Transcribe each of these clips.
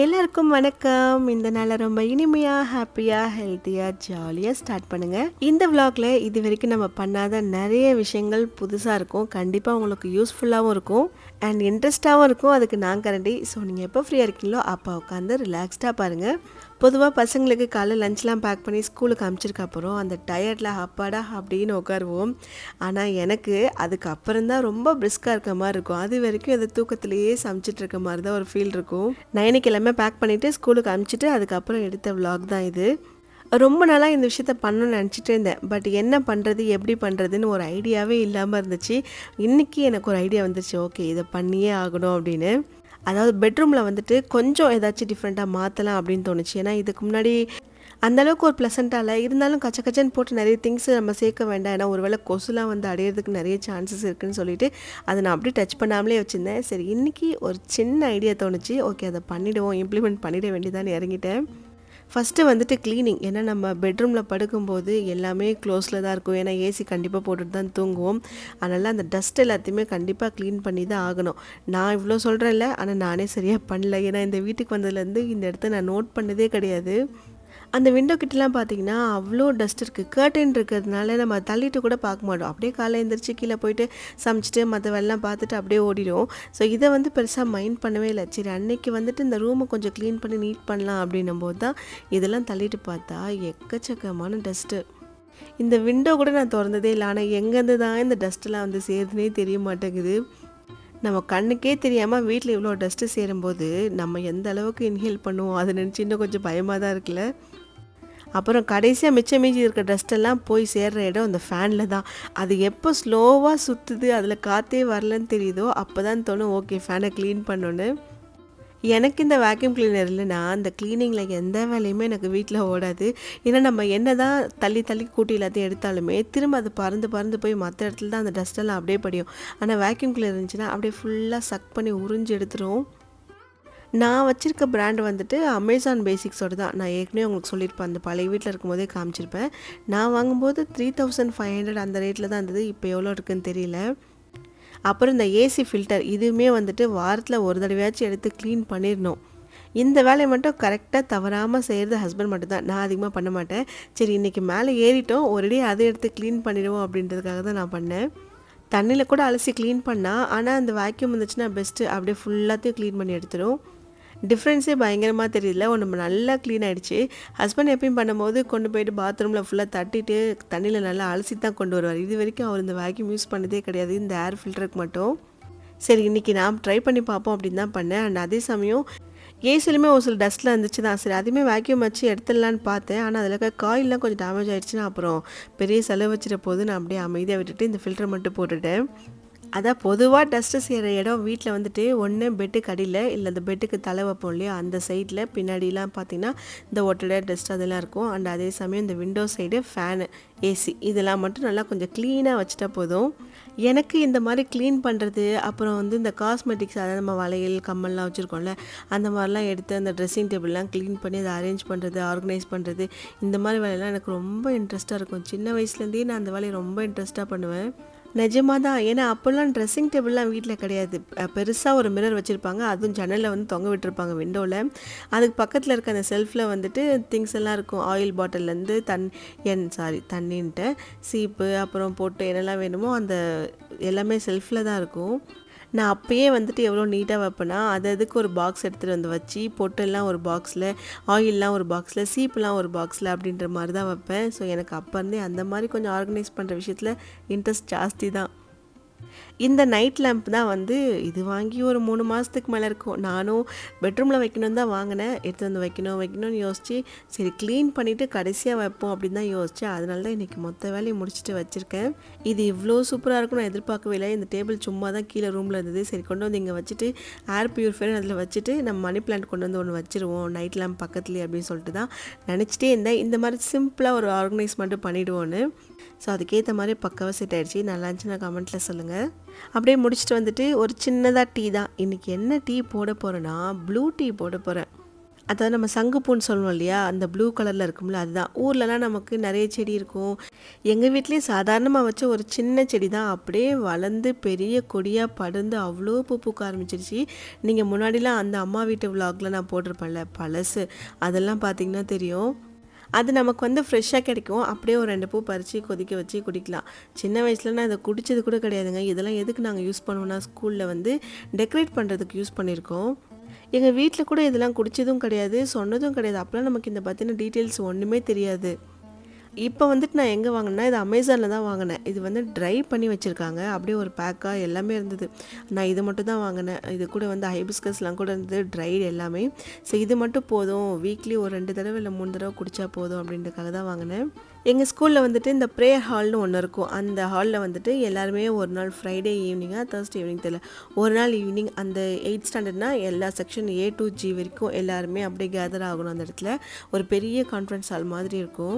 எல்லாருக்கும் வணக்கம். இந்த நாளை ரொம்ப இனிமையா, ஹாப்பியா, ஹெல்த்தியா, ஜாலியா ஸ்டார்ட் பண்ணுங்க. இந்த vlogல இது வரைக்கும் நம்ம பண்ணாத நிறைய விஷயங்கள் புதுசா இருக்கும். கண்டிப்பா உங்களுக்கு யூஸ்ஃபுல்லாவும் இருக்கும் அண்ட் இன்ட்ரெஸ்டாவும் இருக்கும். அதுக்கு நான் கரண்டி. ஸோ நீங்க எப்போ ஃப்ரீயா இருக்கீங்களோ அப்போ உட்காந்து ரிலாக்ஸ்டா பாருங்க. பொதுவாக பசங்களுக்கு காலைல லஞ்ச்லாம் பேக் பண்ணி ஸ்கூலுக்கு அனுப்பிச்சிருக்க அப்புறம் அந்த டயர்டில் அப்பாடா அப்படின்னு உட்காருவோம். ஆனால் எனக்கு அதுக்கப்புறம் தான் ரொம்ப பிரிஸ்காக இருக்க மாதிரி இருக்கும். அது வரைக்கும் அதை தூக்கத்திலேயே சமைச்சிட்டு இருக்க மாதிரி தான் ஒரு ஃபீல் இருக்கும். நான் இன்னைக்கு எல்லாமே பேக் பண்ணிவிட்டு ஸ்கூலுக்கு அனுப்பிச்சிட்டு அதுக்கப்புறம் எடுத்த vlog தான் இது. ரொம்ப நாளாக இந்த விஷயத்த பண்ணணும்னு நினச்சிட்டே இருந்தேன். பட் என்ன பண்ணுறது, எப்படி பண்ணுறதுன்னு ஒரு ஐடியாவே இல்லாமல் இருந்துச்சு. இன்றைக்கி எனக்கு ஒரு ஐடியா வந்துருச்சு. ஓகே, இதை பண்ணியே ஆகணும் அப்படின்னு. அதாவது பெட்ரூமில் வந்துட்டு கொஞ்சம் ஏதாச்சும் டிஃப்ரெண்ட்டாக மாற்றலாம் அப்படின்னு தோணுச்சு. ஏன்னா இதுக்கு முன்னாடி அந்தளவுக்கு ஒரு ப்ளசண்ட்டாக இல்லை, இருந்தாலும் கச்ச கச்சன்னு போட்டு நிறைய திங்ஸ் நம்ம சேர்க்க வேண்டாம். ஏன்னா ஒரு வேளை கொசுலாம் வந்து அடையிறதுக்கு நிறைய சான்சஸ் இருக்குதுன்னு சொல்லிட்டு அதை நான் அப்படியே டச் பண்ணாமலே வச்சுருந்தேன். சரி, இன்றைக்கி ஒரு சின்ன ஐடியா தோணுச்சு. ஓகே, அதை பண்ணிவிடுவோம், இம்ப்ளிமெண்ட் பண்ணிட வேண்டியதான்னு இறங்கிட்டேன். ஃபஸ்ட்டு வந்துட்டு க்ளீனிங். ஏன்னா நம்ம பெட்ரூமில் படுக்கும்போது எல்லாமே க்ளோஸில் தான் இருக்கும். ஏன்னா ஏசி கண்டிப்பாக போட்டுட்டு தான் தூங்குவோம். அதனால் அந்த டஸ்ட் எல்லாத்தையுமே கண்டிப்பாக க்ளீன் பண்ணி தான் ஆகணும். நான் இவ்வளோ சொல்கிறேன்ல, ஆனால் நானே சரியாக பண்ணல. ஏன்னா இந்த வீட்டுக்கு வந்ததுலேருந்து இந்த இடத்த நான் நோட் பண்ணதே கிடையாது. அந்த விண்டோ கிட்டலாம் பார்த்தீங்கன்னா அவ்வளோ டஸ்ட் இருக்குது. கர்டன் இருக்கிறதுனால நம்ம தள்ளிட்டு கூட பார்க்க மாட்டோம். அப்படியே காலை எழுந்திரிச்சு கீழே போயிட்டு சமைச்சிட்டு மற்ற வேலைலாம் பார்த்துட்டு அப்படியே ஓடிடும். ஸோ இதை வந்து பெருசாக மைண்ட் பண்ணவே இல்லை. சரி, அன்னைக்கு வந்துட்டு இந்த ரூமை கொஞ்சம் க்ளீன் பண்ணி நீட் பண்ணலாம் அப்படின்னும் போது தான் இதெல்லாம் தள்ளிட்டு பார்த்தா எக்கச்சக்கமான டஸ்ட்டு. இந்த விண்டோ கூட நான் திறந்ததே இல்லை. ஆனால் எங்கேருந்து தான் இந்த டஸ்ட்டெல்லாம் வந்து சேருதுனே தெரிய மாட்டேங்குது. நம்ம கண்ணுக்கே தெரியாமல் வீட்டில் இவ்வளோ டஸ்ட்டு சேரும்போது நம்ம எந்த அளவுக்கு இன்ஹேல் பண்ணுவோம் அதை நினச்சி இன்னும் கொஞ்சம் பயமாக தான் இருக்குல்ல. அப்புறம் கடைசியாக மிச்சம் மீதி இருக்க டஸ்ட்டெல்லாம் போய் சேர்கிற இடம் அந்த ஃபேனில் தான். அது எப்போ ஸ்லோவாக சுற்றுது, அதில் காற்றே வரலன்னு தெரியுதோ அப்போ தான் தோணும் ஓகே ஃபேனை க்ளீன் பண்ணணுன்னு. எனக்கு இந்த வேக்யூம் கிளீனர் இல்லைன்னா அந்த க்ளீனிங்கில் எந்த வேலையுமே எனக்கு வீட்டில் ஓடாது. ஏன்னா நம்ம என்ன தான் தள்ளி தள்ளி கூட்டி எல்லாத்தையும் எடுத்தாலுமே திரும்ப அது பறந்து பறந்து போய் மற்ற இடத்துல தான் அந்த டஸ்ட்டெல்லாம் அப்படியே படியும். ஆனால் வேக்யூம் கிளீனர் இருந்துச்சுன்னா அப்படியே ஃபுல்லாக சக் பண்ணி உறிஞ்சி எடுத்துரும். நான் வச்சுருக்க பிராண்ட் வந்துட்டு அமேசான் பேசிக்ஸோடு தான். நான் ஏற்கனவே உங்களுக்கு சொல்லியிருப்பேன், அந்த பழைய வீட்டில் இருக்கும்போதே காமிச்சிருப்பேன். நான் வாங்கும்போது 3500 அந்த ரேட்டில் தான் இருந்தது. இப்போ எவ்வளோ இருக்குதுன்னு தெரியல. அப்புறம் இந்த ஏசி ஃபில்டர் இதுவுமே வந்துட்டு வாரத்தில் ஒரு தடவையாச்சும் எடுத்து க்ளீன் பண்ணிடணும். இந்த வேலையை மட்டும் கரெக்டாக தவறாமல் செய்கிறது ஹஸ்பண்ட் மட்டும்தான். நான் அதிகமாக பண்ண மாட்டேன். சரி, இன்றைக்கி மேலே ஏறிட்டோம், ஒரேடியே அதை எடுத்து க்ளீன் பண்ணிடுவோம் அப்படின்றதுக்காக தான் நான் பண்ணேன். தண்ணியில் கூட அலசி க்ளீன் பண்ணால், ஆனால் அந்த வேக்யூம் இருந்துச்சுன்னா பெஸ்ட்டு. அப்படியே ஃபுல்லாத்தையும் க்ளீன் பண்ணி எடுத்துடும். டிஃப்ரென்ஸே பயங்கரமாக தெரியல. ஒன்று நல்லா க்ளீன் ஆகிடுச்சு. ஹஸ்பண்ட் எப்பயும் பண்ணும்போது கொண்டு போயிட்டு பாத்ரூமில் ஃபுல்லாக தட்டிட்டு தண்ணியில் நல்லா அலசி தான் கொண்டு வருவார். இது வரைக்கும் அவர் இந்த வேக்யூம் யூஸ் பண்ணதே கிடையாது, இந்த ஏர் ஃபில்டருக்கு மட்டும். சரி, இன்றைக்கி நான் ட்ரை பண்ணி பார்ப்போம் அப்படின்னு தான் பண்ணேன். அண்ட் அதே சமயம் ஏசிலுமே ஒரு சில டஸ்ட்லாம் இருந்துச்சு தான். சரி, அதுவுமே வேக்யூம் வச்சு எடுத்துடலான்னு பார்த்தேன். ஆனால் அதில் இருக்க காயிலெலாம் கொஞ்சம் டேமேஜ் ஆகிடுச்சுன்னா அப்புறம் பெரிய செலவு வச்சுட்ட போது நான் அப்படியே அமைதியாக விட்டுட்டு இந்த ஃபில்டர் மட்டும் போட்டுட்டேன். அதான் பொதுவாக டஸ்ட்டு செய்கிற இடம் வீட்டில் வந்துட்டு ஒன்று பெட்டுக்கு அடியில், இல்லை அந்த பெட்டுக்கு தலை வைப்போம் இல்லையா அந்த சைடில் பின்னாடிலாம் பார்த்திங்கன்னா இந்த ஒட்டடை டஸ்ட் அதெல்லாம் இருக்கும். அண்ட் அதே சமயம் இந்த விண்டோ சைடு ஃபேனு, ஏசி இதெல்லாம் மட்டும் நல்லா கொஞ்சம் க்ளீனாக வச்சுட்டா போதும். எனக்கு இந்த மாதிரி க்ளீன் பண்ணுறது, அப்புறம் வந்து இந்த காஸ்மெட்டிக்ஸ், அதாவது நம்ம வளையல் கம்மல்லாம் வச்சுருக்கோம்ல அந்த மாதிரிலாம் எடுத்து அந்த ட்ரெஸ்ஸிங் டேபிள்லாம் க்ளீன் பண்ணி அதை அரேஞ்ச் பண்ணுறது, ஆர்கனைஸ் பண்ணுறது, இந்த மாதிரி வேலையெல்லாம் எனக்கு ரொம்ப இன்ட்ரெஸ்ட்டாக இருக்கும். சின்ன வயசுலேருந்தே நான் அந்த வேலையை ரொம்ப இன்ட்ரெஸ்ட்டாக பண்ணுவேன். நிஜமாக தான். ஏன்னா அப்போல்லாம் ட்ரெஸ்ஸிங் டேபிள்லாம் வீட்டில் கிடையாது. பெருசாக ஒரு மிரர் வச்சுருப்பாங்க, அதுவும் ஜன்னலில் வந்து தொங்க விட்டுருப்பாங்க விண்டோவில். அதுக்கு பக்கத்தில் இருக்க அந்த செல்ஃபில் வந்துட்டு திங்ஸ் எல்லாம் இருக்கும். ஆயில் பாட்டில்லேருந்து தண்ணின்ட்டு சீப்பு, அப்புறம் போட்டு என்னெல்லாம் வேணுமோ அந்த எல்லாமே செல்ஃபில் தான் இருக்கும். நான் அப்போயே வந்துட்டு எவ்வளோ நீட்டாக வைப்பேன்னா, அதுக்கு ஒரு பாக்ஸ் எடுத்துகிட்டு வந்து வச்சு பொட்டெல்லாம் ஒரு பாக்ஸில், ஆயிலெலாம் ஒரு பாக்ஸில், சீப்புலாம் ஒரு பாக்ஸில் அப்படின்ற மாதிரி தான் வைப்பேன். ஸோ எனக்கு அப்போ இருந்தே அந்த மாதிரி கொஞ்சம் ஆர்கனைஸ் பண்ணுற விஷயத்தில் இன்ட்ரெஸ்ட் ஜாஸ்தி தான். இந்த நைட் லேம்ப் தான் வந்து இது வாங்கி ஒரு 3 மாதத்துக்கு மேலே இருக்கும். நானும் பெட்ரூமில் வைக்கணும்னு தான் வாங்கினேன். எடுத்து வந்து வைக்கணும்னு யோசித்து சரி க்ளீன் பண்ணிவிட்டு கடைசியாக வைப்போம் அப்படின்னு தான் யோசித்தேன். அதனால தான் இன்றைக்கி மொத்த வேலையை முடிச்சுட்டு வச்சுருக்கேன். இது இவ்வளோ சூப்பராக இருக்கும் நான் எதிர்பார்க்கவே இல்லை. இந்த டேபிள் சும்மா தான் கீழே ரூமில் இருந்தது. சரி, கொண்டு வந்து இங்கே வச்சுட்டு ஏர் பியூரிஃபையர் அதில் வச்சுட்டு நம்ம மணி பிளான்ட் கொண்டு வந்து ஒன்று வச்சுருவோம் நைட் லேம்ப் பக்கத்துலேயே அப்படின்னு சொல்லிட்டு தான் நினச்சிட்டே இருந்தேன். இந்த மாதிரி சிம்பிளாக ஒரு ஆர்கனைஸ் மட்டும் பண்ணிவிடுவோன்னு. ஸோ அதுக்கேற்ற மாதிரி பக்காவாக செட் ஆகிடுச்சு. நல்லா இருந்துச்சுன்னா கமெண்ட்டில் சொல்லுங்கள். அப்படியே முடிச்சுட்டு வந்துட்டு ஒரு சின்னதாக டீ தான். இன்றைக்கி என்ன டீ போட போகிறேன்னா ப்ளூ டீ போட போகிறேன். அதாவது நம்ம சங்குப்பூன்னு சொல்லுவோம் இல்லையா, அந்த ப்ளூ கலரில் இருக்கும்ல அதுதான். ஊர்லலாம் நமக்கு நிறைய செடி இருக்கும். எங்கள் வீட்லேயும் சாதாரணமாக வச்ச ஒரு சின்ன செடி தான் அப்படியே வளர்ந்து பெரிய கொடியாக படர்ந்து அவ்வளோ பூ பூக்க ஆரம்பிச்சிருச்சு. நீங்கள் முன்னாடிலாம் அந்த அம்மா வீட்டு விலாகில் நான் போட்டிருப்பேன்ல பழசு, அதெல்லாம் பார்த்தீங்கன்னா தெரியும். அது நமக்கு வந்து ஃப்ரெஷ்ஷாக கிடைக்கும். அப்படியே ஒரு 2 பூ பறித்து கொதிக்க வச்சு குடிக்கலாம். சின்ன வயசில் நான் இதை குடித்தது கூட கிடையாதுங்க. இதெல்லாம் எதுக்கு நாங்கள் யூஸ் பண்ணுவோம்னா, ஸ்கூலில் வந்து டெக்கரேட் பண்ணுறதுக்கு யூஸ் பண்ணியிருக்கோம். எங்கள் வீட்டில் கூட இதெல்லாம் குடித்ததும் கிடையாது, சொன்னதும் கிடையாது. அப்போலாம் நமக்கு இந்த பற்றின டீட்டெயில்ஸ் ஒன்றுமே தெரியாது. இப்போ வந்துட்டு நான் எங்கே வாங்கினேன்னா, இது அமேசானில் தான் வாங்கினேன். இது வந்து ட்ரை பண்ணி வச்சுருக்காங்க. அப்படியே ஒரு பேக்காக எல்லாமே இருந்தது. நான் இது மட்டும் தான் வாங்கினேன். இது கூட வந்து ஹைபிஸ்கஸ்லாம் கூட இருந்தது, ட்ரைடு எல்லாமே. ஸோ இது மட்டும் போதும், வீக்லி ஒரு 2 தடவை இல்லை 3 தடவை குடித்தா போதும் அப்படின்றதுக்காக தான் வாங்கினேன். எங்கள் ஸ்கூலில் வந்துட்டு இந்த ப்ரேயர் ஹால்னு ஒன்று இருக்கும். அந்த ஹாலில் வந்துட்டு எல்லாருமே ஒரு நாள் ஃப்ரைடே ஈவினிங்காக தேர்ஸ்டே ஈவினிங் தெரியல, ஒரு நாள் ஈவினிங் அந்த 8th ஸ்டாண்டர்ட்னா எல்லா செக்ஷன் A to G வரைக்கும் எல்லாருமே அப்படியே கேதர் ஆகணும். அந்த இடத்துல ஒரு பெரிய கான்ஃபரன்ஸ் ஹால் மாதிரி இருக்கும்.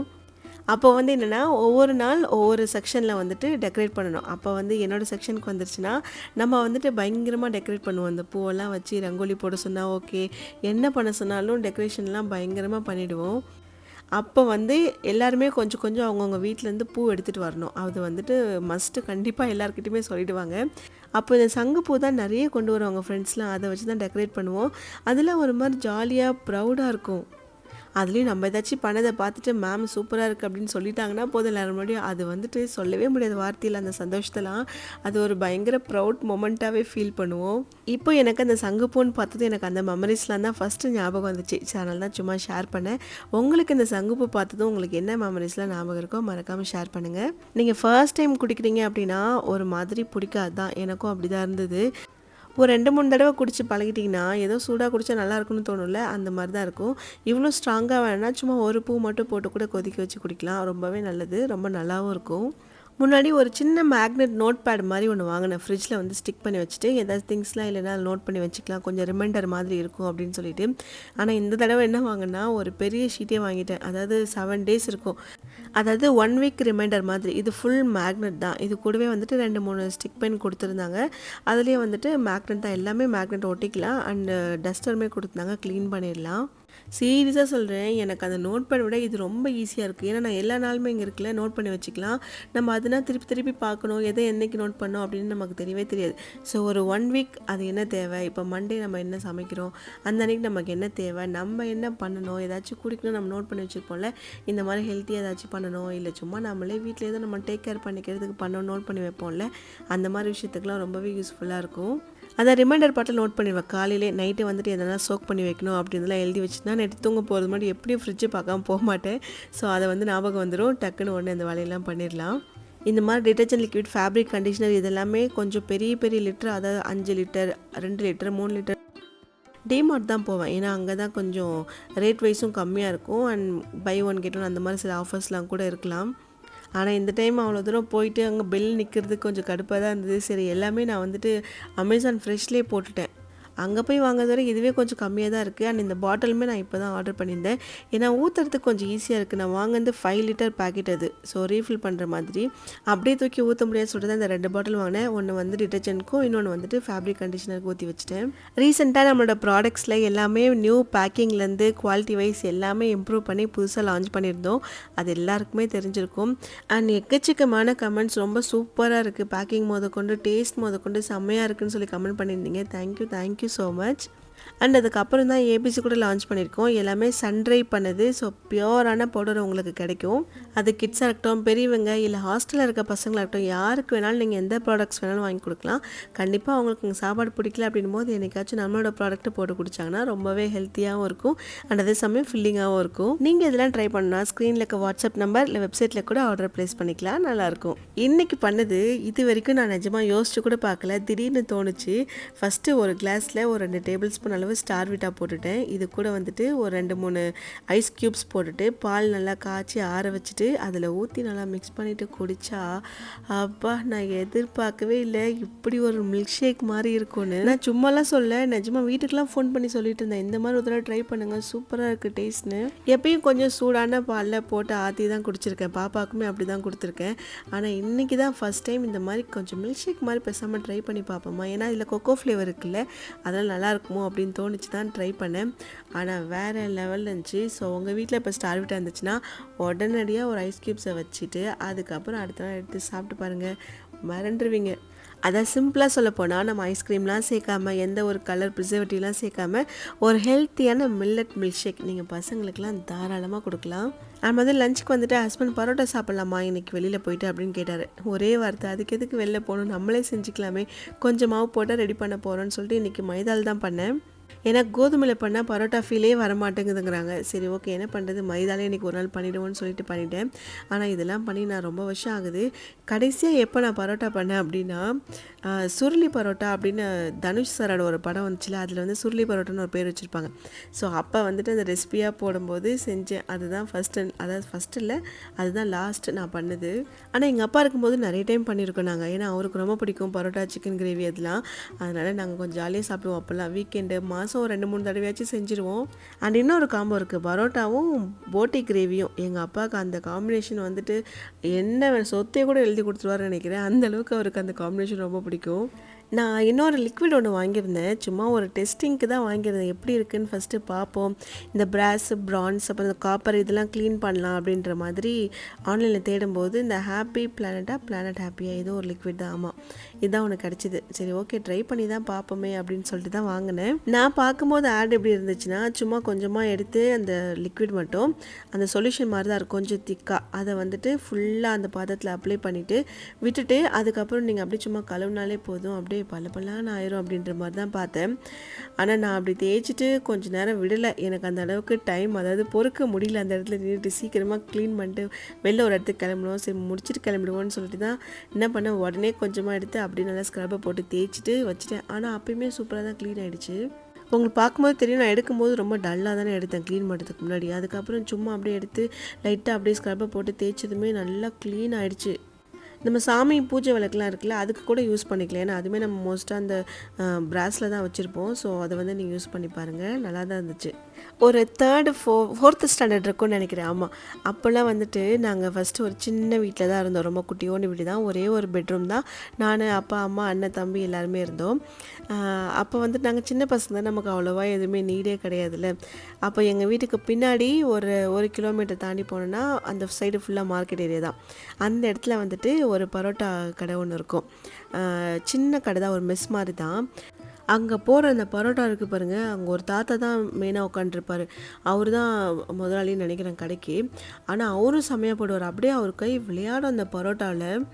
அப்போ வந்து என்னென்னா, ஒவ்வொரு நாள் ஒவ்வொரு செக்ஷனில் வந்துட்டு டெக்கரேட் பண்ணணும். அப்போ வந்து என்னோடய செக்ஷனுக்கு வந்துருச்சுன்னா, நம்ம வந்துட்டு பயங்கரமாக டெக்கரேட் பண்ணுவோம். அந்த பூவெல்லாம் வச்சு ரங்கோலி போட சொன்னால் ஓகே, என்ன பண்ண சொன்னாலும் டெக்கரேஷன்லாம் பயங்கரமாக பண்ணிவிடுவோம். அப்போ வந்து எல்லாருமே கொஞ்சம் கொஞ்சம் அவங்கவுங்க வீட்டிலேருந்து பூ எடுத்துகிட்டு வரணும். அது வந்துட்டு மஸ்ட்டு, கண்டிப்பாக எல்லாருக்கிட்டையுமே சொல்லிவிடுவாங்க. அப்போ இந்த சங்குப்பூ தான் நிறைய கொண்டு வருவாங்க ஃப்ரெண்ட்ஸ்லாம். அதை வச்சு தான் டெக்கரேட் பண்ணுவோம். அதெல்லாம் ஒரு மாதிரி ஜாலியாக ப்ரௌடாக இருக்கும். அதுலேயும் நம்ம ஏதாச்சும் பண்ணதை பார்த்துட்டு மேம் சூப்பராக இருக்குது அப்படின்னு சொல்லிட்டாங்கன்னா போதும், எல்லாரும் முன்னாடியும் அது வந்துட்டு சொல்லவே முடியாத வார்த்தையில் அந்த சந்தோஷத்தெல்லாம் அது ஒரு பயங்கர ப்ரௌட் மொமெண்ட்டாகவே ஃபீல் பண்ணுவோம். இப்போ எனக்கு அந்த சங்குப்பூன்னு பார்த்தது எனக்கு அந்த மெமரிஸ்லாம் தான் ஃபஸ்ட்டு ஞாபகம் வந்துச்சு. சேனல் தான் சும்மா ஷேர் பண்ணேன். உங்களுக்கு இந்த சங்குப்பூ பார்த்ததும் உங்களுக்கு என்ன மெமரிஸ்லாம் ஞாபகம் இருக்கோ மறக்காமல் ஷேர் பண்ணுங்கள். நீங்கள் ஃபர்ஸ்ட் டைம் குடிக்கிறீங்க அப்படின்னா ஒரு மாதிரி பிடிக்காது தான், எனக்கும் அப்படி தான் இருந்தது. ஒரு 2-3 தடவை குடிச்சு பழகிட்டிங்கன்னா ஏதோ சூடாக குடித்தா நல்லா இருக்குன்னு தோணும்ல, அந்த மாதிரி தான் இருக்கும். இவ்வளோ ஸ்ட்ராங்காக வேணால் சும்மா ஒரு பூ மட்டும் போட்டு கூட கொதிக்க வச்சு குடிக்கலாம். ரொம்பவே நல்லது, ரொம்ப நல்லாவும் இருக்கும். முன்னாடி ஒரு சின்ன மேக்னெட் நோட் பேட் மாதிரி ஒன்று வாங்கினேன். ஃப்ரிட்ஜில் வந்து ஸ்டிக் பண்ணி வச்சுட்டு ஏதாவது திங்ஸ்லாம் இல்லைனா நோட் பண்ணி வச்சுக்கலாம், கொஞ்சம் ரிமைண்டர் மாதிரி இருக்கும் அப்படின்னு சொல்லிட்டு. ஆனால் இந்த தடவை என்ன வாங்கினா, ஒரு பெரிய ஷீட்டே வாங்கிட்டேன். அதாவது 7 days இருக்கும். அதாவது 1 week ரிமைண்டர் மாதிரி. இது ஃபுல் மேக்னெட் தான். இது கூடவே வந்துட்டு 2-3 ஸ்டிக் பென் கொடுத்துருந்தாங்க. அதுலேயே வந்துட்டு மேக்னெட் தான், எல்லாமே மேக்னெட் ஒட்டிக்கலாம். அண்டு டஸ்டருமே கொடுத்துருந்தாங்க, க்ளீன் பண்ணிடலாம். சீரியஸாக சொல்கிறேன், எனக்கு அந்த நோட் பேட் விட இது ரொம்ப ஈஸியாக இருக்குது. ஏன்னா நான் எல்லா நாளுமே இங்கே இருக்குல்ல, நோட் பண்ணி வச்சுக்கலாம். நம்ம அதனால் திருப்பி திருப்பி பார்க்கணும், எதை என்றைக்கு நோட் பண்ணோம் அப்படின்னு நமக்கு தெரியவே தெரியாது. ஸோ ஒரு 1 week அது என்ன தேவை, இப்போ மண்டே நம்ம என்ன சமைக்கிறோம், அந்த அன்றைக்கி நமக்கு என்ன தேவை, நம்ம என்ன பண்ணணும், ஏதாச்சும் குடிக்கணும் நம்ம நோட் பண்ணி வச்சுருப்போம்ல. இந்த மாதிரி ஹெல்த்தியாக ஏதாச்சும் பண்ணணும், இல்லை சும்மா நம்மளே வீட்டில் ஏதோ நம்ம டேக் கேர் பண்ணிக்கிறதுக்கு பண்ணணும், நோட் பண்ணி வைப்போம்ல. அந்த மாதிரி விஷயத்துக்குலாம் ரொம்பவே யூஸ்ஃபுல்லாக இருக்கும். அதை ரிமைண்டர் பாட்டில் நோட் பண்ணிடுவேன். காலையிலே நைட்டு வந்துட்டு எதனா சோக் பண்ணி வைக்கணும் அப்படின்றதெல்லாம் எழுதி வச்சுன்னா நைட்டு தூங்க போகிறது மாதிரி எப்படியும் ஃப்ரிட்ஜு பார்க்காம போக மாட்டேன். ஸோ அதை வந்து ஞாபகம் வந்துடும், டக்குன்னு உடனே அந்த வேலையெல்லாம் பண்ணிடலாம். இந்த மாதிரி டிட்டர்ஜென்ட் லிக்விட், ஃபேப்ரிக் கண்டிஷனர் இதெல்லாமே கொஞ்சம் பெரிய பெரிய லிட்டர், அதாவது 5 லிட்டர் 2 லிட்டர் 3 லிட்டர் டிமார்ட் தான் போவேன். ஏன்னா அங்கே தான் கொஞ்சம் ரேட் வைஸும் கம்மியாக இருக்கும். And buy one get one அந்த மாதிரி சில ஆஃபர்ஸ்லாம் கூட இருக்கலாம். ஆனால் இந்த டைம் அவ்வளோ தூரம் போயிட்டு அங்கே பில் நிற்கிறதுக்கு கொஞ்சம் கடுப்பாக தான் இருந்தது. சரி எல்லாமே நான் வந்துட்டு அமேசான் ஃப்ரெஷ்லேயே போட்டுட்டேன். அங்கே போய் வாங்குறது வரை இதுவே கொஞ்சம் கம்மியாக தான் இருக்குது. அண்ட் இந்த பாட்டிலுமே நான் இப்போ தான் ஆர்டர் பண்ணியிருந்தேன். ஏன்னா ஊற்றுறதுக்கு கொஞ்சம் ஈஸியாக இருக்குது. நான் வாங்கினது 5 லிட்டர் பேக்கெட் அது. ஸோ ரீஃபில் பண்ணுற மாதிரி அப்படியே தூக்கி ஊற்ற முடியாது சொல்லிட்டு தான் இந்த 2 பாட்டில் வாங்கினேன். ஒன்று வந்து டிட்டர்ஜென்ட்க்கும், இன்னொன்று வந்துட்டு ஃபேப்ரிக் கண்டிஷனருக்கு ஊற்றி வச்சுட்டேன். ரீசெண்டாக நம்மளோட ப்ராடக்ட்ஸில் எல்லாமே நியூ பேக்கிங்லேருந்து குவாலிட்டி வைஸ் எல்லாமே இம்ப்ரூவ் பண்ணி புதுசாக லான்ச் பண்ணியிருந்தோம். அது எல்லாருக்குமே தெரிஞ்சிருக்கும். அண்ட் எக்கச்சக்கமான கமெண்ட்ஸ், ரொம்ப சூப்பராக இருக்குது, பேக்கிங் முதற்கொண்டு டேஸ்ட் முதற்கொண்டு செம்மையாக இருக்குன்னு சொல்லி கமெண்ட் பண்ணியிருந்தீங்க. Thank you so much. அண்ட் அதுக்கப்புறம் தான் ஏபிசி கூட லான்ச் பண்ணியிருக்கோம். எல்லாமே சன்ட்ரை பண்ணுது. ஸோ பியோரான பவுடர் உங்களுக்கு கிடைக்கும். அது கிட்ஸாக இருக்கட்டும், பெரியவங்க, இல்லை ஹாஸ்டலில் இருக்க பசங்களாக இருக்கட்டும், யாருக்கு வேணாலும் நீங்கள் எந்த ப்ராடக்ட்ஸ் வேணாலும் வாங்கி கொடுக்கலாம். கண்டிப்பாக அவங்களுக்கு உங்கள் சாப்பாடு பிடிக்கல அப்படின் போது என்னைக்காச்சும் நம்மளோட ப்ராடக்ட்டை போட்டு குடித்தாங்கன்னா ரொம்பவே ஹெல்த்தியாகவும் இருக்கும். அண்ட் அதே சமயம் ஃபில்லிங்காகவும் இருக்கும். நீங்கள் இதெல்லாம் ட்ரை பண்ணால் ஸ்க்ரீனில் இருக்க வாட்ஸ்அப் நம்பர் இல்லை வெப்சைட்டில் கூட ஆர்டர் ப்ளேஸ் பண்ணிக்கலாம். நல்லாயிருக்கும். இன்றைக்கி பண்ணது இது வரைக்கும் நான் நிஜமாக யோசிச்சு கூட பார்க்கல. திடீர்னு தோணுச்சு. ஃபஸ்ட்டு ஒரு கிளாஸில் ஒரு 2 டேபிள் ஸ்பூன் அளவு ஸ்டார்விட்டா போட்டுட்டேன். இது கூட வந்துட்டு ஒரு 2-3 ஐஸ் க்யூப்ஸ் போட்டுட்டு பால் நல்லா காய்ச்சி ஆற வச்சுட்டு அதில் ஊற்றி நல்லா மிக்ஸ் பண்ணிவிட்டு குடித்தா அப்பா, நான் எதிர்பார்க்கவே இல்லை இப்படி ஒரு மில்க் ஷேக் மாதிரி இருக்கும்னு. நான் சும்மாலாம் சொல்ல, நிஜமாக வீட்டுக்கெலாம் ஃபோன் பண்ணி சொல்லிட்டு இருந்தேன், இந்த மாதிரி ஒரு தடவை ட்ரை பண்ணுங்கள், சூப்பராக இருக்குது டேஸ்ட்னு. எப்பயும் கொஞ்சம் சூடான பாலில் போட்டு ஆற்றி தான் குடிச்சிருக்கேன். பாப்பாவுக்குமே அப்படி தான் கொடுத்துருக்கேன். ஆனால் இன்றைக்கி தான் ஃபஸ்ட் டைம் இந்த மாதிரி கொஞ்சம் மில்க் ஷேக் மாதிரி பேசாமல் ட்ரை பண்ணி பார்ப்போமா. ஏன்னா இதில் கொக்கோ ஃப்ளேவர் இருக்குல்ல, அதெல்லாம் நல்லா இருக்குமோ அப்படி அப்படின்னு தோணுச்சு தான் ட்ரை பண்ணேன். ஆனால் வேறு லெவலில் இருந்துச்சு. ஸோ உங்கள் வீட்டில் இப்போ ஸ்டார்விட்டா இருந்துச்சுன்னா உடனடியாக ஒரு ஐஸ் க்யூப்ஸை வச்சுட்டு அதுக்கப்புறம் அடுத்த நாள் எடுத்து சாப்பிட்டு பாருங்கள், மறந்துடுவீங்க. அதான் சிம்பிளாக சொல்லப்போனால் நம்ம ஐஸ்கிரீம்லாம் சேர்க்காம எந்த ஒரு கலர் ப்ரிசர்வேட்டிவ்லாம் சேர்க்காம ஒரு ஹெல்த்தியான மில்லட் மில்க் ஷேக் நீங்கள் பசங்களுக்கெல்லாம் தாராளமாக கொடுக்கலாம். அது மாதிரி லஞ்சுக்கு வந்துட்டு ஹஸ்பண்ட் பரோட்டா சாப்பிட்லாமா இன்றைக்கி வெளியில் போயிட்டு அப்படின்னு கேட்டார். ஒரே வார்த்தை, அதுக்கு எதுக்கு வெளில போகணும், நம்மளே செஞ்சுக்கலாமே, கொஞ்சம் மாவு போட்டால் ரெடி பண்ண போகிறோன்னு சொல்லிட்டு இன்றைக்கி மைதால் தான் பண்ணேன். ஏன்னா கோதுமையில் பண்ணால் பரோட்டா ஃபீலே வரமாட்டேங்குதுங்கிறாங்க. சரி ஓகே, என்ன பண்ணுறது, மைதாலே இன்றைக்கி ஒரு நாள் பண்ணிவிடுவோன்னு சொல்லிட்டு பண்ணிட்டேன். ஆனால் இதெல்லாம் பண்ணி நான் ரொம்ப வருஷம் ஆகுது. கடைசியாக எப்போ நான் பரோட்டா பண்ணேன் அப்படின்னா சுருளி பரோட்டா அப்படின்னு தனுஷ் சாரோட ஒரு படம் வந்துச்சுல, அதில் வந்து சுருளி பரோட்டான்னு ஒரு பேர் வச்சுருப்பாங்க. ஸோ அப்போ வந்துட்டு அந்த ரெசிபியாக போடும்போது செஞ்சேன். அதுதான் ஃபஸ்ட்டு இல்லை, அதுதான் லாஸ்ட்டு நான் பண்ணது. ஆனால் எங்கள் அப்பா இருக்கும்போது நிறைய டைம் பண்ணியிருக்கோம் நாங்கள். ஏன்னா அவருக்கு ரொம்ப பிடிக்கும் பரோட்டா, சிக்கன் கிரேவி அதெல்லாம். அதனால் நாங்கள் கொஞ்சம் ஜாலியாக சாப்பிடுவோம். அப்போல்லாம் வீக்கெண்டு மாதம் 2-3 தடவையாச்சும் செஞ்சுருவோம். அண்ட் இன்னொரு காம்போ இருக்குது, பரோட்டாவும் போட்டி கிரேவியும். எங்கள் அப்பாவுக்கு அந்த காம்பினேஷன் வந்துட்டு என்ன சொத்தையை கூட எழுதி கொடுத்துருவாருன்னு நினைக்கிறேன். அந்தளவுக்கு அவருக்கு அந்த காம்பினேஷன் ரொம்ப பிடிக்கும். நான் இன்னொரு லிக்விட் ஒன்று வாங்கியிருந்தேன். சும்மா ஒரு டெஸ்டிங்க்கு தான் வாங்கியிருந்தேன். எப்படி இருக்குதுன்னு ஃபஸ்ட்டு பார்ப்போம். இந்த பிராஸ், பிரான்ஸ், அப்புறம் இந்த காப்பர் இதெல்லாம் க்ளீன் பண்ணலாம் அப்படின்ற மாதிரி ஆன்லைனில் தேடும்போது இந்த ஹாப்பி பிளானட் ஹாப்பியா ஏதோ ஒரு லிக்விட் தான், ஆமாம், இதுதான் ஒன்று கிடச்சிது. சரி ஓகே, ட்ரை பண்ணி தான் பார்ப்போமே அப்படின்னு சொல்லிட்டு தான் வாங்கினேன். நான் பார்க்கும்போது ஆட் எப்படி இருந்துச்சுன்னா, சும்மா கொஞ்சமாக எடுத்து அந்த லிக்விட் மட்டும் அந்த சொல்யூஷன் மாதிரி தான் இருக்கும், கொஞ்சம் திக்காக. அதை வந்துட்டு ஃபுல்லாக அந்த பாத்திரத்தில் அப்ளை பண்ணிவிட்டு விட்டுட்டு அதுக்கப்புறம் நீங்கள் அப்படியே சும்மா கழுவுனாலே போதும், அப்படியே பல ஆயிரும் அப்படின்ற மாதிரி தான் பார்த்தேன். ஆனால் நான் அப்படி தேய்ச்சிட்டு கொஞ்சம் நேரம் விடலை. எனக்கு அந்த அளவுக்கு டைம், அதாவது பொறுக்க முடியல. அந்த இடத்துல நின்றுட்டு சீக்கிரமாக க்ளீன் பண்ணிட்டு வெளில ஒரு இடத்துக்கு கிளம்பணும், சரி முடிச்சுட்டு கிளம்பிடுவோன்னு சொல்லிட்டு தான் என்ன பண்ணேன், உடனே கொஞ்சமாக எடுத்து அப்படியே நல்லா ஸ்க்ரப்பை போட்டு தேய்ச்சிட்டு வச்சுட்டேன். ஆனால் அப்பயுமே சூப்பராக தான் க்ளீன் ஆகிடுச்சு. உங்களுக்கு பார்க்கும்போது தெரியும், நான் எடுக்கும்போது ரொம்ப டல்லாக தானே எடுத்தேன் க்ளீன் பண்ணுறதுக்கு முன்னாடி. அதுக்கப்புறம் சும்மா அப்படியே எடுத்து லைட்டாக அப்படியே ஸ்க்ரப்பை போட்டு தேய்ச்சதுமே நல்லா க்ளீன் ஆகிடுச்சு. நம்ம சாமி பூஜை விளக்குலாம் இருக்குல்ல, அதுக்கு கூட யூஸ் பண்ணிக்கலாம். ஏன்னா அதுவுமே நம்ம மோஸ்ட்டாக அந்த பிராஸில் தான் வச்சுருப்போம். ஸோ அதை வந்து நீங்கள் யூஸ் பண்ணி பாருங்கள், நல்லா தான் இருந்துச்சு. ஒரு 3rd 4th ஸ்டாண்டர்ட் இருக்கும்னு நினைக்கிறேன். ஆமாம், அப்போல்லாம் வந்துட்டு நாங்கள் ஃபஸ்ட்டு ஒரு சின்ன வீட்டில் தான் இருந்தோம். ரொம்ப குட்டியோண்டு வீடு தான், ஒரே ஒரு பெட்ரூம் தான். நான், அப்பா, அம்மா, அண்ணன், தம்பி எல்லாருமே இருந்தோம். அப்போ வந்துட்டு நாங்கள் சின்ன பசங்க தான், நமக்கு அவ்வளோவா எதுவுமே நீடே கிடையாதுல்ல. அப்போ எங்கள் வீட்டுக்கு பின்னாடி ஒரு கிலோமீட்டர் தாண்டி போனோன்னா அந்த சைடு ஃபுல்லாக மார்க்கெட் ஏரியா தான். அந்த இடத்துல வந்துட்டு ஒரு பரோட்டா கடை ஒன்று இருக்கும். சின்ன கடை தான், ஒரு மெஸ் மாதிரி தான். அங்கே போகிற அந்த பரோட்டா இருக்குது பாருங்கள், அங்கே ஒரு தாத்தா தான் மெயினாக உட்காந்துருப்பார். அவர் தான் முதலாளின்னு நினைக்கிறேன் கடைக்கு. ஆனால் அவரும் செம்மையாக போடுவார். அப்படியே அவர் கை விளையாடும் அந்த பரோட்டாவில்,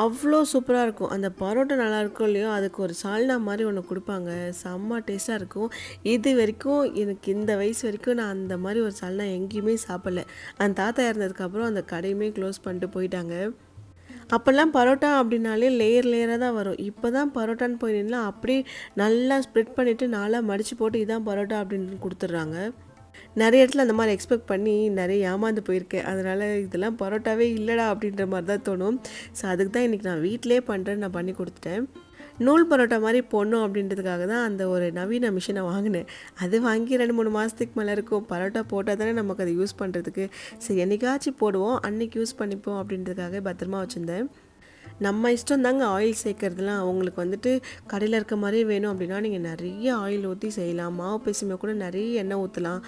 அவ்வளோ சூப்பராக இருக்கும். அந்த பரோட்டா நல்லா இருக்கும் இல்லையோ, அதுக்கு ஒரு சால்னா மாதிரி ஒன்று கொடுப்பாங்க, செம்ம டேஸ்ட்டாக இருக்கும். இது வரைக்கும் எனக்கு இந்த வயசு வரைக்கும் நான் அந்த மாதிரி ஒரு சால்னா எங்கேயுமே சாப்பிடல. அந்த தாத்தா இறந்ததுக்கப்புறம் அந்த கடையுமே க்ளோஸ் பண்ணிட்டு போயிட்டாங்க. அப்போல்லாம் பரோட்டா அப்படின்னாலே லேயராக தான் வரும். இப்போ தான் பரோட்டான்னு போய் நின்னா அப்படியே நல்லா ஸ்ப்ரெட் பண்ணிவிட்டு நாளாக மடித்து போட்டு இதான் பரோட்டா அப்படின்னு கொடுத்துட்றாங்க. நிறைய இடத்துல அந்த மாதிரி எக்ஸ்பெக்ட் பண்ணி நிறைய ஏமாந்து போயிருக்கேன். அதனால் இதெல்லாம் பரோட்டாவே இல்லைடா அப்படின்ற மாதிரி தான் தோணும். ஸோ அதுக்கு தான் இன்றைக்கி நான் வீட்டிலே பண்ணுறேன்னு நான் பண்ணி கொடுத்துட்டேன். நூல் பரோட்டா மாதிரி போடணும் அப்படின்றதுக்காக தான் அந்த ஒரு நவீன மிஷினை வாங்கினேன். அது வாங்கி 2-3 மாதத்துக்கு மேலே இருக்கும். பரோட்டா போட்டால் தானே நமக்கு அதை யூஸ் பண்ணுறதுக்கு. சரி என்றைக்காச்சும் போடுவோம், அன்றைக்கி யூஸ் பண்ணிப்போம் அப்படின்றதுக்காக பத்திரமா வச்சுருந்தேன். நம்ம இஷ்டம் தாங்க ஆயில் சேர்க்கறதுலாம். அவங்களுக்கு வந்துட்டு கடையில் இருக்க மாதிரியே வேணும் அப்படின்னா நீங்கள் நிறைய ஆயில் ஊற்றி செய்யலாம். மாவு பேசுமே கூட நிறைய எண்ணெய் ஊற்றலாம்.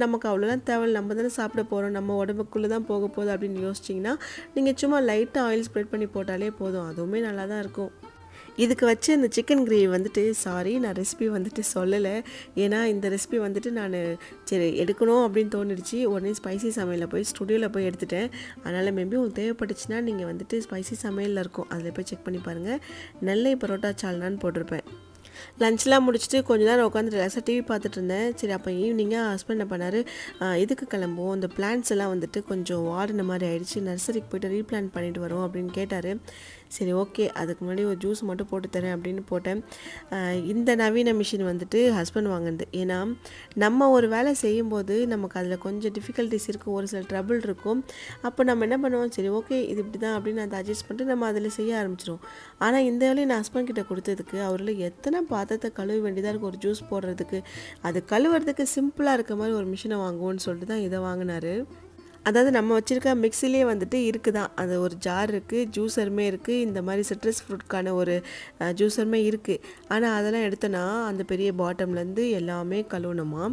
நமக்கு அவ்வளோலாம் தேவையில்லை, நம்ம தானே சாப்பிட போகிறோம், நம்ம உடம்புக்குள்ளே தான் போக போகுது அப்படின்னு யோசிச்சிங்கன்னா நீங்கள் சும்மா லைட்டாக ஆயில் ஸ்ப்ரெட் பண்ணி போட்டாலே போதும். அதுவுமே நல்லா தான் இருக்கும். இதுக்கு வச்சு இந்த சிக்கன் கிரேவி வந்துட்டு, சாரி நான் ரெசிபி வந்துட்டு சொல்லலை. ஏன்னா இந்த ரெசிபி வந்துட்டு நான் சரி எடுக்கணும் அப்படின்னு தோணிடுச்சு. உடனே ஸ்பைசி சமையலில் போய் ஸ்டுடியோவில் போய் எடுத்துட்டேன். அதனால் மேபி உங்களுக்கு தேவைப்பட்டுச்சுன்னா நீங்கள் வந்துட்டு ஸ்பைசி சமையலில் இருக்கும், அதில் போய் செக் பண்ணி பாருங்கள். நெல்லை பரோட்டா சால்னான்னு போட்டிருப்பேன். லஞ்ச்லாம் முடிச்சுட்டு கொஞ்ச நேரம் உட்காந்து ரிலாக்ஸாக டிவி பார்த்துட்டு இருந்தேன். சரி அப்போ ஈவினிங்காக ஹஸ்பண்ட் என்ன பண்ணார், இதுக்கு கிளம்புவோம், இந்த பிளான்ட்ஸ் எல்லாம் வந்துட்டு கொஞ்சம் வாடின மாதிரி ஆயிடுச்சு, நர்சரிக்கு போய்ட்டு ரீப்ளான்ட் பண்ணிட்டு வரோம் அப்படின்னு கேட்டார். சரி ஓகே, அதுக்கு முன்னாடி ஒரு ஜூஸ் மட்டும் போட்டு தரேன் அப்படின்னு போட்டேன். இந்த நவீன மிஷின் வந்துட்டு ஹஸ்பண்ட் வாங்கினது. ஏன்னா நம்ம ஒரு வேலை செய்யும்போது நமக்கு அதில் கொஞ்சம் டிஃபிகல்ட்டிஸ் இருக்கும், ஒரு சில ட்ரபிள் இருக்கும். அப்போ நம்ம என்ன பண்ணுவோம், சரி ஓகே இது இப்படி தான் அப்படின்னு அதை அட்ஜஸ்ட் பண்ணிட்டு நம்ம அதில் செய்ய ஆரம்பிச்சிடும். ஆனால் இந்த வேலையை நான் ஹஸ்பண்ட் கிட்ட கொடுத்ததுக்கு அவரில் எத்தனை பாத்திரத்தை கழுவ வேண்டியதாக இருக்குது ஒரு ஜூஸ் போடுறதுக்கு. அது கழுவுறதுக்கு சிம்பிளாக இருக்க மாதிரி ஒரு மிஷினை வாங்குவோன்னு சொல்லிட்டு தான் இதை வாங்கினார். அதாவது நம்ம வச்சுருக்க மிக்ஸிலே வந்துட்டு இருக்குதான், அது ஒரு ஜார் இருக்குது, ஜூஸருமே இருக்குது, இந்த மாதிரி சிட்ரஸ் ஃப்ரூட்கான ஒரு ஜூஸருமே இருக்குது. ஆனால் அதெல்லாம் எடுத்தோன்னா அந்த பெரிய பாட்டம்லேருந்து எல்லாமே கழுவணுமா,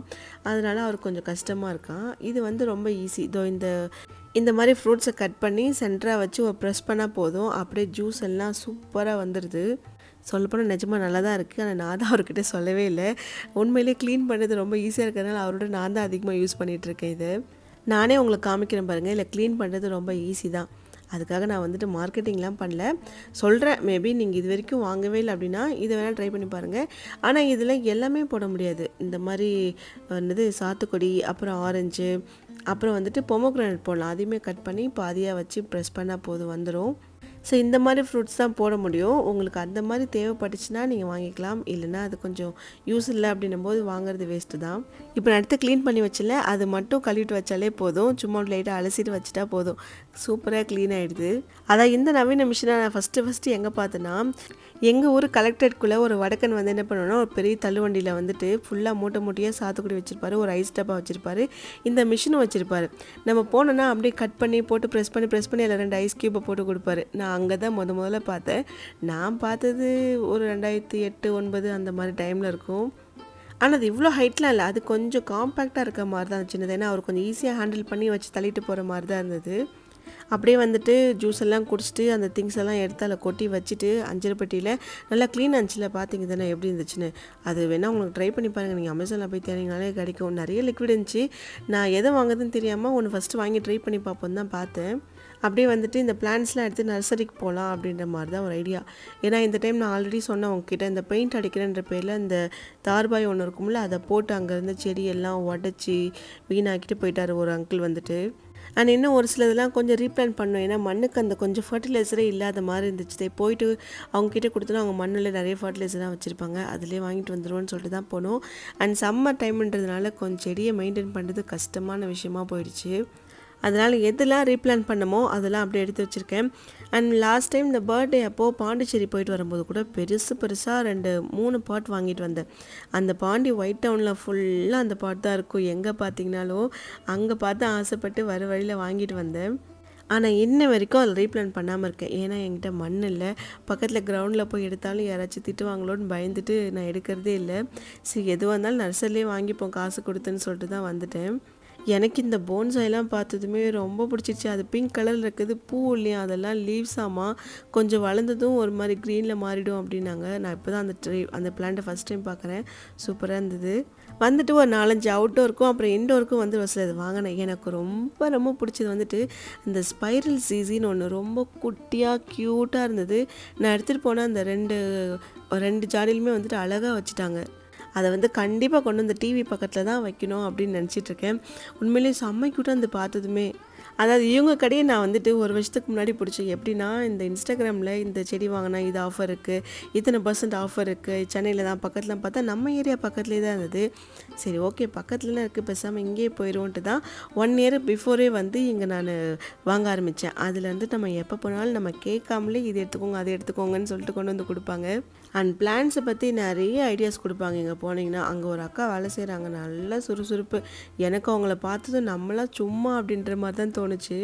அதனால் அவருக்கு கொஞ்சம் கஷ்டமாக இருக்கான். இது வந்து ரொம்ப ஈஸி. இதோ இந்த இந்த மாதிரி ஃப்ரூட்ஸை கட் பண்ணி சென்டராக வச்சு ஒரு ப்ரெஸ் பண்ணால் போதும், அப்படியே ஜூஸ் எல்லாம் சூப்பராக வந்துடுது. சொல்லப்போனால் நிஜமாக நல்லா தான் இருக்குது. ஆனால் நான் தான் அவர்கிட்ட சொல்லவே இல்லை. உண்மையிலே க்ளீன் பண்ணுறது ரொம்ப ஈஸியாக இருக்கிறதுனால அவரோட நான் தான் அதிகமாக யூஸ் பண்ணிகிட்ருக்கேன். இது நானே உங்களுக்கு காமிக்கிறேன் பாருங்கள். இல்லை, க்ளீன் பண்ணுறது ரொம்ப ஈஸி தான். அதுக்காக நான் வந்துட்டு மார்க்கெட்டிங்லாம் பண்ணல, சொல்கிறேன். மேபி நீங்கள் இது வரைக்கும் வாங்கவே இல்லை அப்படின்னா இதை வேணால் ட்ரை பண்ணி பாருங்கள். ஆனால் இதில் எல்லாமே போட முடியாது. இந்த மாதிரி என்னது சாத்துக்குடி, அப்புறம் ஆரஞ்சு, அப்புறம் வந்துட்டு பொமோக்ரானட் போடலாம். அதையுமே கட் பண்ணி பாதியாக வச்சு ப்ரெஸ் பண்ணால் போதும், வந்துடும். ஸோ இந்த மாதிரி ஃப்ரூட்ஸ் தான் போட முடியும். உங்களுக்கு அந்த மாதிரி தேவைப்பட்டுச்சுன்னா நீங்கள் வாங்கிக்கலாம். இல்லைனா அது கொஞ்சம் யூஸ் இல்லை அப்படின்னும் போது வாங்குறது வேஸ்ட்டு தான். இப்போ நான் எடுத்து க்ளீன் பண்ணி வச்சல, அது மட்டும் கழுவிட்டு வச்சாலே போதும். சும்மா லைட்டாக அலசிட்டு வச்சுட்டா போதும், சூப்பராக க்ளீன் ஆகிடுது. அதான் இந்த நவீன மிஷினை நான் ஃபஸ்ட்டு எங்கே பார்த்தேன்னா, எங்கள் ஊர் கலெக்டரேட்குள்ளே ஒரு வடக்கன் வந்து என்ன பண்ணுவோன்னா, ஒரு பெரிய தள்ளுவண்டியில் வந்துட்டு ஃபுல்லாக மூட்டையாக சாத்துக்குடி வச்சுருப்பாரு, ஒரு ஐஸ் டப்பா வச்சுருப்பாரு, இந்த மிஷினும் வச்சுருப்பாரு. நம்ம போனோன்னா அப்படியே கட் பண்ணி போட்டு ப்ரெஸ் பண்ணி அதில் 2 ஐஸ் க்யூப்பை போட்டு கொடுப்பாரு. நான் அங்கே தான் முதல்ல பார்த்தேன். நான் பார்த்தது ஒரு 2008, 2009 அந்த மாதிரி டைமில் இருக்கும். ஆனால் அது இவ்வளோ ஹைட்லாம் இல்லை, அது கொஞ்சம் காம்பேக்டாக இருக்க மாதிரி தான் சின்னது. ஏன்னா அவர் கொஞ்சம் ஈஸியாக ஹேண்டில் பண்ணி வச்சு தள்ளிட்டு போகிற மாதிரி தான் இருந்தது. அப்படியே வந்துட்டு ஜூஸ் எல்லாம் குடிச்சிட்டு அந்த திங்ஸ் எல்லாம் எடுத்து அதில் கொட்டி வச்சுட்டு அஞ்சரை பெட்டியில் நல்லா க்ளீன் ஆச்சுல. பார்த்தீங்க தானே எப்படி இருந்துச்சுன்னு. அது வேணால் உங்களுக்கு ட்ரை பண்ணி பாருங்கள். நீங்கள் அமேசானில் போய் தேடிங்கனாலே கிடைக்கும். நிறைய லிக்விட் இருந்துச்சு. நான் எதை வாங்குறதுன்னு தெரியாமல் ஒன்று ஃபஸ்ட்டு வாங்கி ட்ரை பண்ணி பார்ப்போம் தான் பார்த்தேன். அப்படியே வந்துட்டு இந்த பிளான்ட்ஸ்லாம் எடுத்து நர்சரிக்கு போகலாம் அப்படின்ற மாதிரி தான் ஒரு ஐடியா. ஏன்னா இந்த டைம் நான் ஆல்ரெடி சொன்னேன் உங்ககிட்ட, இந்த பெயிண்ட் அடிக்கிறேன்ற பேரில் இந்த தார்பாய் ஒன்று இருக்கும்ல, அதை போட்டு அங்கேருந்து செடியெல்லாம் உடச்சி வீணாக்கிட்டு போயிட்டார் ஒரு அங்கிள் வந்துட்டு. அண்ட் இன்னும் ஒரு சிலதெல்லாம் கொஞ்சம் ரீப்ளான் பண்ணோம். ஏன்னா மண்ணுக்கு அந்த கொஞ்சம் ஃபர்டிலைசரே இல்லாத மாதிரி இருந்துச்சு. போயிட்டு அவங்ககிட்ட கொடுத்தோன்னா அவங்க மண்ணில் நிறைய ஃபர்டிலைசராக வச்சுருப்பாங்க, அதிலே வாங்கிட்டு வந்துடுவோன்னு சொல்லிட்டு தான் போனோம். அண்ட் சம்மர் டைம்ன்றதுனால கொஞ்சம் செடியை மெயின்டைன் பண்ணுறது கஷ்டமான விஷயமா போயிடுச்சு. அதனால் எதெல்லாம் ரீப்ளான் பண்ணமோ அதெல்லாம் அப்படியே எடுத்து வச்சுருக்கேன். அண்ட் லாஸ்ட் டைம் இந்த பர்த்டே அப்போது பாண்டிச்சேரி போயிட்டு வரும்போது கூட பெருசாக 2-3 பாட் வாங்கிட்டு வந்தேன். அந்த பாண்டி ஒயிட் டவுனில் ஃபுல்லாக அந்த பாட் தான் இருக்கும். எங்கே பார்த்தீங்கனாலும் அங்கே பார்த்து ஆசைப்பட்டு வர வழியில் வாங்கிட்டு வந்தேன். ஆனால் இன்ன வரைக்கும் அதில் ரீப்ளான் பண்ணாமல் இருக்கேன். ஏன்னா என்கிட்ட மண் இல்லை. பக்கத்தில் கிரவுண்டில் போய் எடுத்தாலும் யாராச்சும் திட்டுவாங்களோன்னு பயந்துட்டு நான் எடுக்கிறதே இல்லை. சரி, எதுவாக இருந்தாலும் நர்சரிலே வாங்கிப்போம் காசு கொடுத்துன்னு சொல்லிட்டு தான் வந்துட்டேன். எனக்கு இந்த போன்சாயெல்லாம் பார்த்ததுமே ரொம்ப பிடிச்சிருச்சு. அது பிங்க் கலரில் இருக்குது, பூ இல்லையா, அதெல்லாம் லீவ்ஸாமா, கொஞ்சம் வளர்ந்ததும் ஒரு மாதிரி க்ரீனில் மாறிடும் அப்படின்னாங்க. நான் இப்போ தான் அந்த பிளான்ட்டை ஃபஸ்ட் டைம் பார்க்குறேன். சூப்பராக இருந்தது. வந்துட்டு ஒரு 4-5 அவுட்டோருக்கும் அப்புறம் இன்டோருக்கும் வந்து ஒரு சிலது வாங்கினேன். எனக்கு ரொம்ப பிடிச்சது வந்துட்டு இந்த ஸ்பைரல் சீசின்னு ஒன்று, ரொம்ப குட்டியாக க்யூட்டாக இருந்தது. நான் எடுத்துகிட்டு போனால் அந்த 2 ஜாடியிலுமே வந்துட்டு அழகாக வச்சுட்டாங்க. அதை வந்து கண்டிப்பாக கொண்டு வந்து டிவி பக்கத்தில் தான் வைக்கணும் அப்படின்னு நினச்சிட்ருக்கேன். உண்மையிலேயே செம்ம க்யூட்டாக வந்து பார்த்ததுமே. அதாவது இவங்க கடையை நான் வந்துட்டு ஒரு வருஷத்துக்கு முன்னாடி பிடிச்சேன். எப்படின்னா, இந்த இன்ஸ்டாகிராமில் இந்த செடி வாங்கினா இது ஆஃபர் இருக்குது, இத்தனை % ஆஃபர் இருக்குது, சென்னையில் தான் பக்கத்தில் பார்த்தா நம்ம ஏரியா பக்கத்துலேயே தான் இருந்தது. சரி, ஓகே, பக்கத்துலலாம் இருக்குது, பேசாமல் இங்கேயே போயிடுவோன்ட்டு தான் 1 இயர் பிஃபோரே வந்து இங்கே நான் வாங்க ஆரம்பித்தேன். அதில் வந்து நம்ம எப்போ போனாலும் நம்ம கேட்காமலே இது எடுத்துக்கோங்க அது எடுத்துக்கோங்கன்னு சொல்லிட்டு கொண்டு வந்து கொடுப்பாங்க. அண்ட் பிளான்ஸை பற்றி நிறைய ஐடியாஸ் கொடுப்பாங்க. இங்கே போனீங்கன்னா அங்கே ஒரு அக்கா வேலை செய்கிறாங்க, நல்லா சுறுசுறுப்பு. எனக்கு அவங்கள பார்த்ததும் நம்மளாம் சும்மா அப்படின்ற மாதிரி தான் தோணுச்சு.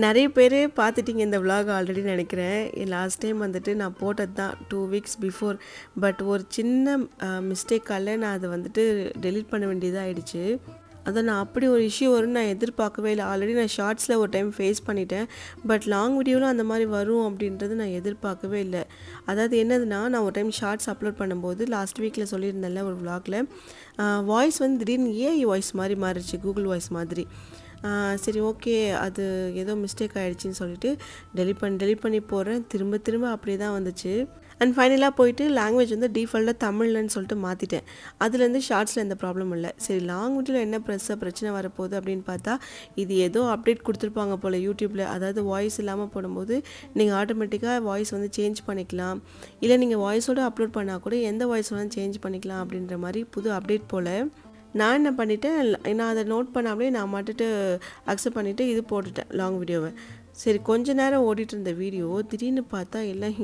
நிறைய பேர் பார்த்துட்டிங்க இந்த விலாக் ஆல்ரெடி நினைக்கிறேன். லாஸ்ட் டைம் வந்துட்டு நான் போட்டது தான் 2 வீக்ஸ் பிஃபோர். பட் ஒரு சின்ன மிஸ்டேக்கால் நான் அதை வந்துட்டு டெலீட் பண்ண வேண்டியதாக ஆயிடுச்சு. அதை நான் அப்படி ஒரு இஷ்யூ வரும்னு நான் எதிர்பார்க்கவே இல்லை. ஆல்ரெடி நான் ஷார்ட்ஸில் ஒரு டைம் ஃபேஸ் பண்ணிட்டேன். பட் லாங் வீடியோவில் அந்த மாதிரி வரும் அப்படின்றது நான் எதிர்பார்க்கவே இல்லை. அதாவது என்னதுன்னா, நான் ஒரு டைம் ஷார்ட்ஸ் அப்லோட் பண்ணும்போது லாஸ்ட் வீக்கில் சொல்லியிருந்தேன்ல ஒரு விலாகில், வாய்ஸ் வந்து திடீர்னு ஏஐ வாய்ஸ் மாதிரி மாறிடுச்சு, கூகுள் வாய்ஸ் மாதிரி. சரி, ஓகே, அது ஏதோ மிஸ்டேக் ஆகிடுச்சின்னு சொல்லிட்டு டெலிட் பண்ணி போடுறேன். திரும்ப அப்படியே தான் வந்துச்சு. அண்ட் ஃபைனலாக போயிட்டு லாங்குவேஜ் வந்து டிஃபால்ட்டாக தமிழ்லன்னு சொல்லிட்டு மாற்றிட்டேன். அதுலேருந்து ஷார்ட்ஸில் எந்த ப்ராப்ளம் இல்லை. சரி, லாங் வீடியோவில் என்ன பிரச்சனை வரப்போகுது அப்படின்னு பார்த்தா, இது ஏதோ அப்டேட் கொடுத்துருப்பாங்க போல் யூடியூப்பில். அதாவது வாய்ஸ் இல்லாமல் போடும்போது நீங்கள் ஆட்டோமேட்டிக்காக வாய்ஸ் வந்து சேஞ்ச் பண்ணிக்கலாம், இல்லை நீங்கள் வாய்ஸோடு அப்லோட் பண்ணால் கூட எந்த வாய்ஸ் வேணாலும் சேஞ்ச் பண்ணிக்கலாம் அப்படின்ற மாதிரி புது அப்டேட் போல். நான் என்ன பண்ணிவிட்டேன், நான் அதை நோட் பண்ணாமலே நான் மட்டுட்டு அக்செப்ட் பண்ணிவிட்டு இது போட்டுட்டேன் லாங் வீடியோவை. சரி கொஞ்ச நேரம் ஓடிட்டு இருந்த வீடியோ திடீர்னு பார்த்தா எல்லாம்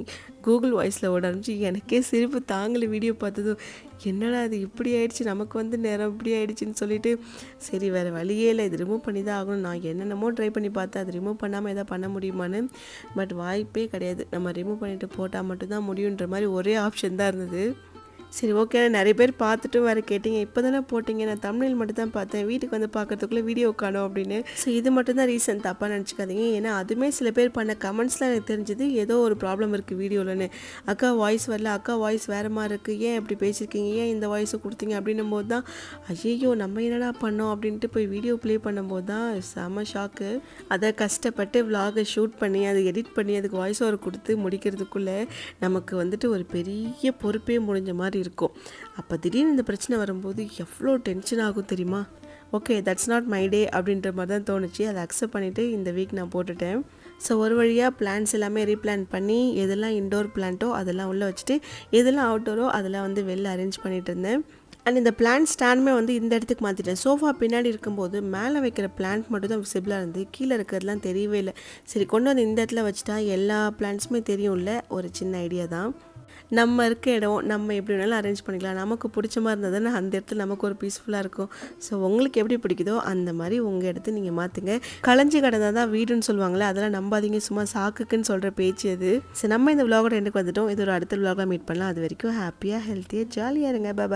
கூகுள் வாய்ஸில் ஓட ஆரம்பிச்சு. எனக்கே சிரிப்பு தாங்கலை வீடியோ பார்த்ததும். என்னடா அது இப்படி ஆயிடுச்சு, நமக்கு வந்து நேரம் இப்படி ஆயிடுச்சுன்னு சொல்லிட்டு சரி வேறு வழியே இல்லை, இது ரிமூவ் பண்ணி தான் ஆகணும். நான் என்னென்னமோ ட்ரை பண்ணி பார்த்தேன், அது ரிமூவ் பண்ணாமல் எதாவது பண்ண முடியுமான்னு. பட் வாய்ப்பே கிடையாது, நம்ம ரிமூவ் பண்ணிவிட்டு போட்டால் மட்டும்தான் முடியுன்ற மாதிரி ஒரே ஆப்ஷன் தான் இருந்தது. சரி ஓகே, நிறைய பேர் பார்த்துட்டு வேறு கேட்டிங்க, இப்போ தானே போட்டிங்க, நான் தமிழில் மட்டும் தான் பார்த்தேன், வீட்டுக்கு வந்து பார்க்கறதுக்குள்ளே வீடியோ காணோம் அப்படின்னு. ஸோ இது மட்டும் தான் ரீசன், தப்பாக நினச்சிக்காதீங்க. ஏன்னா அதுவுமே சில பேர் பண்ண கமெண்ட்ஸ்லாம் எனக்கு தெரிஞ்சது ஏதோ ஒரு ப்ராப்ளம் இருக்குது வீடியோலன்னு. அக்கா வாய்ஸ் வரல, அக்கா வாய்ஸ் வேறு மாதிரி இருக்குது, ஏன் இப்படி பேசியிருக்கீங்க, ஏன் இந்த வாய்ஸை கொடுத்தீங்க அப்படின்னும் போது தான் ஐயோ நம்ம என்னடா பண்ணோம் அப்படின்ட்டு போய் வீடியோ ப்ளே பண்ணும்போது தான் செம்ம ஷாக்கு. அதை கஷ்டப்பட்டு விலாகை ஷூட் பண்ணி அதை எடிட் பண்ணி அதுக்கு வாய்ஸ் ஓவர் கொடுத்து முடிக்கிறதுக்குள்ளே நமக்கு வந்துட்டு ஒரு பெரிய பொறுப்பே முடிஞ்ச மாதிரி இருக்கும். அப்போ திடீர்னு இந்த பிரச்சனை வரும்போது எவ்வளோ டென்ஷன் ஆகும் தெரியுமா. Okay, that's not my day அப்படின்ற மாதிரி தான் தோணுச்சு. அதை அக்செப்ட் பண்ணிவிட்டு இந்த வீக் நான் போட்டுட்டேன். ஸோ ஒரு வழியாக பிளான்ஸ் எல்லாமே ரீப்ளான் பண்ணி எதெல்லாம் இன்டோர் பிளான்ட்டோ அதெல்லாம் உள்ளே வச்சுட்டு எதெல்லாம் அவுட்டோரோ அதெல்லாம் வந்து வெளில அரேஞ்ச் பண்ணிகிட்டு இருந்தேன். அண்ட் இந்த பிளான்ட் ஸ்டாண்டுமே வந்து இந்த இடத்துக்கு மாற்றிட்டேன். சோஃபா பின்னாடி இருக்கும்போது மேலே வைக்கிற பிளான்ட் மட்டும் தான் விசிபிளாக இருந்து கீழே இருக்கிறதுலாம் தெரியவே இல்லை. சரி கொண்டு வந்து இந்த இடத்துல வச்சுட்டா எல்லா பிளான்ட்ஸுமே தெரியும்ல, ஒரு சின்ன ஐடியா தான். நம்ம இருக்க இடம் நம்ம எப்படி வேணாலும் அரேஞ்ச் பண்ணிக்கலாம். நமக்கு பிடிச்ச மாதிரி இருந்தது தானே அந்த இடத்துல நமக்கு ஒரு பீஸ்ஃபுல்லாக இருக்கும். ஸோ உங்களுக்கு எப்படி பிடிக்குதோ அந்த மாதிரி உங்கள் இடத்த நீங்கள் மாற்றுங்க. களைஞ்சி கிடந்தால் தான் வீடுன்னு சொல்லுவாங்களே, அதெல்லாம் நம்பாதீங்க, சும்மா சாக்குக்குன்னு சொல்கிற பேச்சு அது. ஸோ நம்ம இந்த விலாகோட எண்டுக்கு வந்துட்டோம். இது ஒரு அடுத்த விலாகாக மீட் பண்ணலாம். அது வரைக்கும் ஹாப்பியாக ஹெல்த்தியாக ஜாலியாக இருங்க. பாய்.